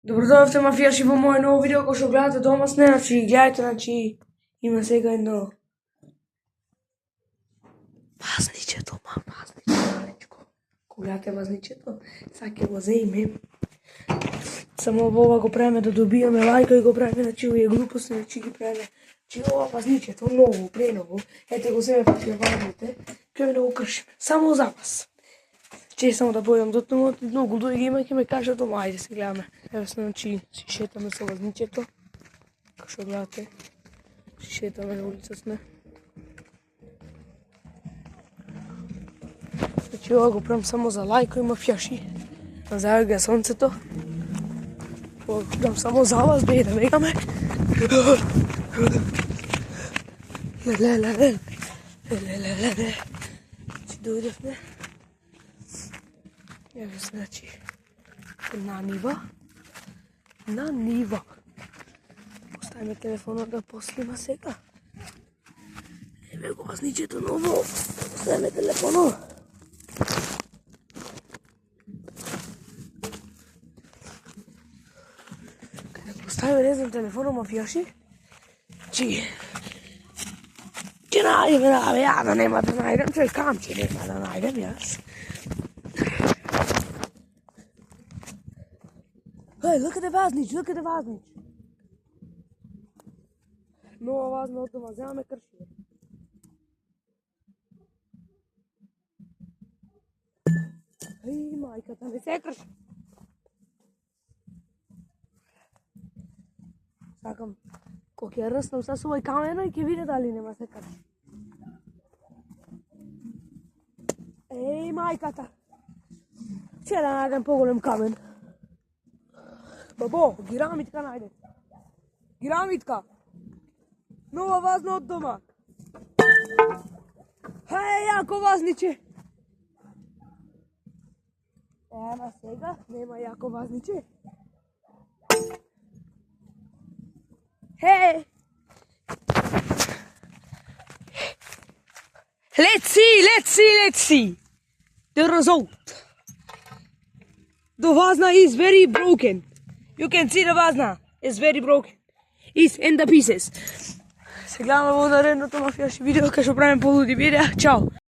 Добродојавте мафијаши во моје ново видео кој што гледате домас, гледајте, има сега едно вазниче дома, малечко. Кога гледате вазничето, сега ќе го земем. Само ова го правиме да добиеме лајка и го правиме, овие глупости, ги правиме. Ова вазничето, ново, преново, ете го себе пати вазните, ќе да го кршиме. Само за вас. Само да појдам до тумот, многу луѓе има ќе ме кажат, ајде се гледаме. Ево си шетаме со вазничето. Како што гледате, си шетаме на улица сме. Ова го правам само за лајка и мафијаши. Зајаѓа сонцето. Ова го правам само за вас, бе да вегаме. Леле. Си дојдевме. Ево на нива. Поставиме телефонот да поснима сега. Еве го вазничето ново. Поставиме телефонот. Каде поставиме, не знам, телефонот мафијаши? Ќе најдеме, ја да нема да најдем, човек камче нема да најдем јас. Hey, look at the vaznich. Нова вазна од дома, земаме кршиме. Еј, мајката, не се крши. Сакам, кога ќе рснам со овој камено и ќе виде дали нема се крши. Еј, мајката. Ќе да најдем поголем камен. Бабо, гирамитка најде. Гирамитка. Нова вазна од дома. Хај, јако вазниче. Ема сега, нема јако вазниче. Хеј. Let's see. The result. The vazna is very broken. You can see the vazna is very broken. It's in the pieces. Се гледаме во наредното мафијаши видео кај што правиме полуди видеа. Чао!